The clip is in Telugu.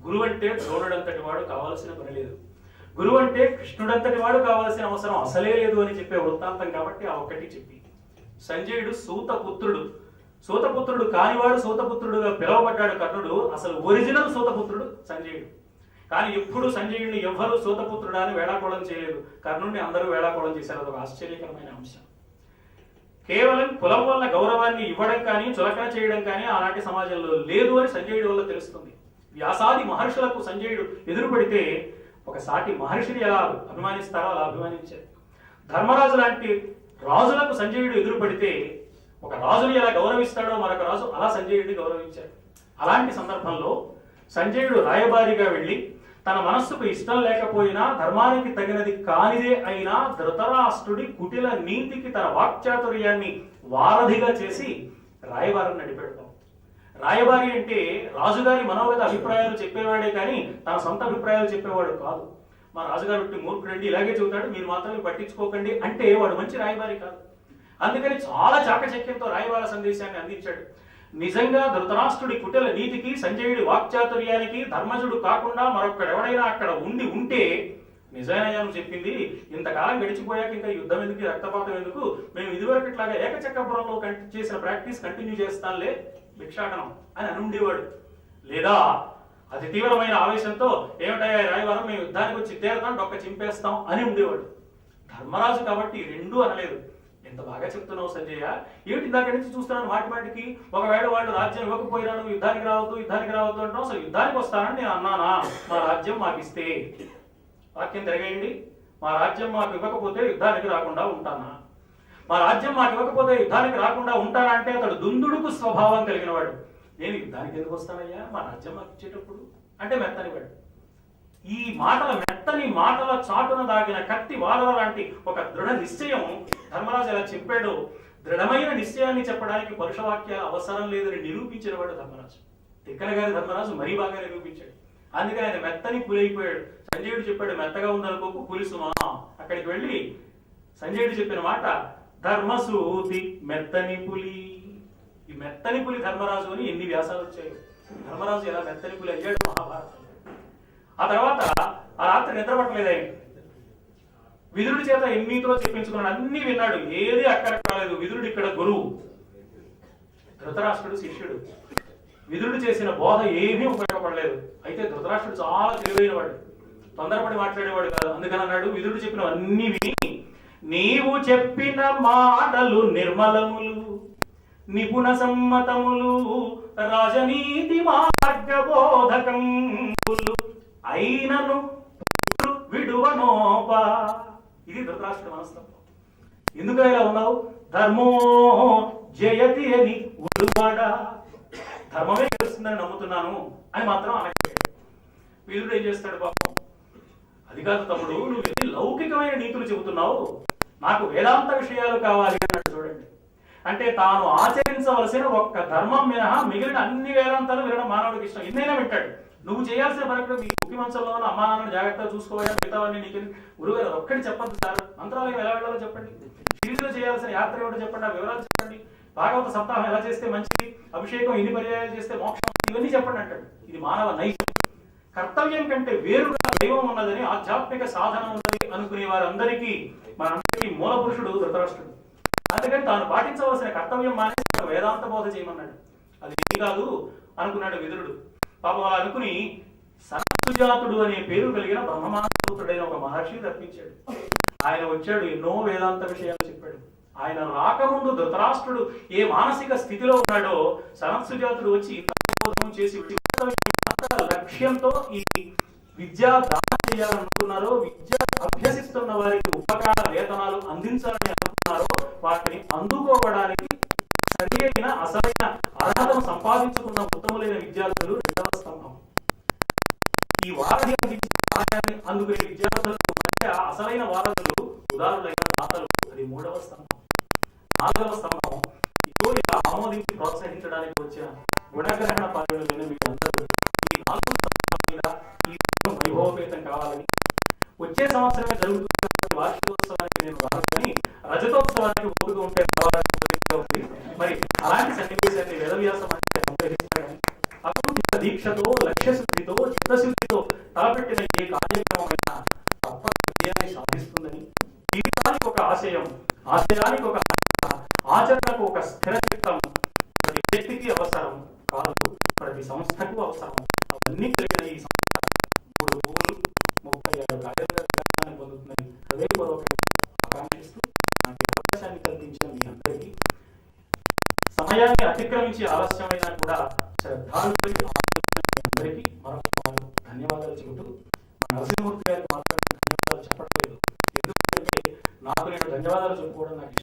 గురువు అంటే ద్రోణుడంతటి వాడు కావాల్సిన పని లేదు, గురువు అంటే కృష్ణుడంతటి వాడు కావాల్సిన అవసరం అసలే లేదు అని చెప్పే వృత్తాంతం కాబట్టి ఆ ఒక్కటి చెప్పి, సంజయుడు సూతపుత్రుడు కానివాడు సూతపుత్రుడుగా పిలువబడ్డాడు కర్ణుడు. అసలు ఒరిజినల్ సూతపుత్రుడు సంజయుడు. కానీ ఎప్పుడు సంజయుడిని ఎవ్వరూ సూతపుత్రుడా అని వేళాకోళం చేయలేదు, కర్ణుడిని అందరూ వేళాకోళం చేశారు. అదొక ఆశ్చర్యకరమైన అంశం. కేవలం కులం వల్ల గౌరవాన్ని ఇవ్వడం కానీ చులకన చేయడం కానీ ఆనాటి సమాజంలో లేదు అని సంజయుడి వల్ల తెలుస్తుంది. వ్యాసాది మహర్షులకు సంజయుడు ఎదురుపడితే ఒక సాటి మహర్షిని ఎలా అభిమానిస్తారో అలా అభిమానించారు. ధర్మరాజు లాంటి రాజులకు సంజయుడు ఎదురుపడితే ఒక రాజుని ఎలా గౌరవిస్తాడో మరొక రాజు అలా సంజయుడిని గౌరవించాడు. అలాంటి సందర్భంలో సంజయుడు రాయబారిగా వెళ్ళి తన మనస్సుకు ఇష్టం లేకపోయినా ధర్మానికి తగినది కానిదే అయినా ధృతరాష్ట్రుడి కుటిల నీతికి తన వాక్చాతుర్యాన్ని వారధిగా చేసి రాయబారిని నడిపెడతాం. రాయబారి అంటే రాజుగారి మనోగత అభిప్రాయాలు చెప్పేవాడే కానీ తన సొంత అభిప్రాయాలు చెప్పేవాడు కాదు. మా రాజుగారు పెట్టి మూర్ఖుడండి ఇలాగే చెబుతాడు, మీరు మాత్రమే పట్టించుకోకండి అంటే వాడు మంచి రాయబారి కాదు. అందుకని చాలా చాకచక్యంతో రాయబార సందేశాన్ని అందించాడు. నిజంగా ధృతరాష్ట్రుడి కుటిల నీతికి సంజయుడి వాక్చాతుర్యానికి ధర్మజుడు కాకుండా మరొక్కడెవడైనా అక్కడ ఉంటే నిజానయ్య చెప్పింది, ఇంతకాలం గడిచిపోయాక ఇంకా యుద్ధం ఎందుకు, రక్తపాతం ఎందుకు, మేము ఇదివరకు ఇట్లాగా ఏకచక్రపురంలో చేసిన ప్రాక్టీస్ కంటిన్యూ చేస్తానులే భిక్షాటనం అని అనుండేవాడు. లేదా అతి తీవ్రమైన ఆవేశంతో ఏమిటయ్యా రాయవారం మేము యుద్ధానికి వచ్చి తీరతాం డొక్క చింపేస్తాం అని ఉండేవాడు. ధర్మరాజు కాబట్టి రెండూ అనలేదు. ఎంత బాగా చెప్తున్నావు సంజయ్య, ఏమిటి ఇందాక నుంచి చూస్తున్నాను మాటికి, ఒకవేళ వాళ్ళు రాజ్యం ఇవ్వకపోయినా నువ్వు యుద్ధానికి రావద్దు అంటున్నావు, అసలు యుద్ధానికి వస్తానని నేను అన్నానా? మా రాజ్యం మాకు ఇస్తే, వాక్యం తిరగేయండి, మా రాజ్యం మాకు ఇవ్వకపోతే యుద్ధానికి రాకుండా ఉంటానా? మా రాజ్యం మాకు ఇవ్వకపోతే యుద్ధానికి రాకుండా ఉంటానా అంటే అతడు దుందుడుకు స్వభావం కలిగిన వాడు. నేను యుద్ధానికి ఎందుకు వస్తానయ్యా, మా రాజ్యం మాకు ఇచ్చేటప్పుడు అంటే మెత్తనివాడు. ఈ మెత్తని మాటల చాటున దాగిన కత్తి వారల లాంటి ఒక దృఢ నిశ్చయం ధర్మరాజు ఎలా చెప్పాడో, దృఢమైన నిశ్చయాన్ని చెప్పడానికి పరుషవాక్యాలు అవసరం లేదని నిరూపించిన వాడు ధర్మరాజు. తిక్కన గారి ధర్మరాజు మరీ బాగా నిరూపించాడు. అందుకే ఆయన మెత్తని పులి అయిపోయాడు. సంజయుడు చెప్పాడు మెత్తగా ఉందనుకోకు పులిసుమా. అక్కడికి వెళ్ళి సంజయుడు చెప్పిన మాట ధర్మసూతి మెత్తని పులి. ఈ మెత్తని పులి ధర్మరాజు అని ఎన్ని వ్యాసాలు వచ్చాయి. ధర్మరాజు ఎలా మెత్తని పులి అయ్యాడు మహాభారతంలో. ఆ తర్వాత ఆ రాత్రి నిద్రపట్టలేదు ఆయన. విదురుడి చేత ఎన్నితో చెప్పించుకున్నాడు, అన్ని విన్నాడు, ఏది అక్కడ కాలేదు. విదురుడు ఇక్కడ గురువు, ధృతరాష్ట్రుడు శిష్యుడు. విదురుడు చేసిన బోధ ఏమీ ఉపయోగపడలేదు. అయితే ధృతరాష్ట్రుడు చాలా తెలివైన వాడు, తొందరపడి మాట్లాడేవాడు కాదు. అందుకని అన్నాడు, విదురుడు చెప్పిన అన్ని విని నీవు చెప్పిన మాటలు నిర్మలములు నిపుణ సమ్మతములు రాజనీతి మార్గబోధకములు అయినను విడువనోప. ఇది ధృతరాష్ట్రుడి మనస్తత్వం. ఎందుకు ఇలా ఉన్నావు? ధర్మో జయతి అని ఉడువాడా, ధర్మమే గెలుస్తుందని నమ్ముతున్నాను అని మాత్రం అనగలిగాడు. వీరుడు ఏం చేస్తాడు పాపం, అది కాదు తమ్ముడు, నువ్వు ఎన్ని లౌకికమైన నీతులు చెబుతున్నావు, నాకు వేదాంత విషయాలు కావాలి అన్నాడు. చూడండి, అంటే తాను ఆచరించవలసిన ఒక్క ధర్మం మినహా మిగిలిన అన్ని వేదాంతాలు వినడం మానవుడికి ఇష్టం. ఎన్నైనా వింటాడు. నువ్వు చేయాల్సిన పని మీ ముఖ్య మంచంలో ఉన్న అమ్మా నాన్నని జాగ్రత్తగా చూసుకోవాలి, మిగతావన్నీ నీకు గురుగారు ఒక్కటి చెప్పండి సార్, మంత్రాలయం ఎలా వెళ్ళాలో చెప్పండి, సిరీస్లో చేయాల్సిన యాత్ర ఏమిటో చెప్పండి, ఆ వివరాలు చెప్పండి, భాగవత సప్తాహం ఎలా చేస్తే మంచిది, అభిషేకం ఎన్ని పర్యాయాలు చేస్తే మోక్షం, ఇవన్నీ చెప్పండి అంటాడు. ఇది మానవ నైజం. కర్తవ్యం కంటే వేరుగా దైవం ఉన్నదని, ఆధ్యాత్మిక సాధన ఉన్నది అనుకునే వారందరికీ మనందరికీ మూల పురుషుడు ధృతరాష్ట్రుడు. అందుకని తాను పాటించవలసిన కర్తవ్యం మానేసి వేదాంత బోధ చేయమన్నాడు. అది ఏం కాదు అనుకున్నాడు విదురుడు. పాపం అలా అనుకుని సనత్సుజాతుడు అనే పేరు కలిగిన బ్రహ్మమానపుత్రుడైన ఒక మహర్షిని రప్పించాడు. ఆయన వచ్చాడు, ఎన్నో వేదాంత విషయాలు చెప్పాడు. ఆయన రాకముందు ధృతరాష్ట్రుడు ఏ మానసిక స్థితిలో ఉన్నాడో సనత్సుజాతుడు వచ్చి బోధం చేసి లక్ష్యంతో ఈ విద్యా దానం చేయాలనుకున్నారో, విద్య అభ్యసిస్తున్న వారికి ఉపకార వేతనాలు అందించాలని అనుకున్నారో వాటిని అందుకోవడానికి సరి అయిన అసలైన అర్హతను సంపాదించుకున్న ఉత్తములైన విద్యార్థులు రెండవ స్తంభం. ఈ వారధి అందుకునే విద్యార్థుల మధ్య అసలైన వారధులు ఉదారులైన దాతలు, అది మూడవ స్తంభం. నాలుగవ స్తంభం ఇదో ఇలా ఆమోదించి ప్రోత్సహించడానికి వచ్చిన గుణగ్రహణ పాల్గొన మీరందరూ ఈ నాలుగు స్తంభాల మీద ఈ వైభవపేతం కావాలని, వచ్చే సంవత్సరమే జరుగుతున్న వార్షికోత్సవానికి నేను రానుకొని రజతోత్సవానికి ఓపిక ఉంటే రావాలని ఉంది. మరి అలాంటి సన్నివేశాన్ని వేదవ్యాసం అంటే సంగ్రహిస్తాడని అప్పుడు దీక్షతో లక్ష్య కార్యశుద్ధితో చిత్తశుద్ధితో తలపెట్టిన ఏ కార్యక్రమమైనా తప్పక విజయాన్ని సాధిస్తుందని, జీవితానికి ఒక ఆశయం, ఆశయానికి ఒక ఆచరణకు ఒక స్థిర చిత్తం ప్రతి వ్యక్తికి అవసరం కాదు, ప్రతి సంస్థకు అవసరం. అవన్నీ కలిగిన ఈ సంస్థ 3 భూములు 36 కార్యక్రమాన్ని పొందుతుందని హృదయపూర్వకంగా ఆకాంక్షిస్తూ నాకు అవకాశాన్ని కల్పించిన మీ అందరికీ, సమయాన్ని అతిక్రమించి ఆలస్యమైనా కూడా శ్రద్ధాళులకి అందరికీ మరొక ధన్యవాదాలు చెబుతూ, నరసింహమూర్తి గారికి మాత్రం ధన్యవాదాలు చెప్పట్లేదు. ఎందుకంటే నాకు నేను ధన్యవాదాలు చెప్పుకోవడం నాకు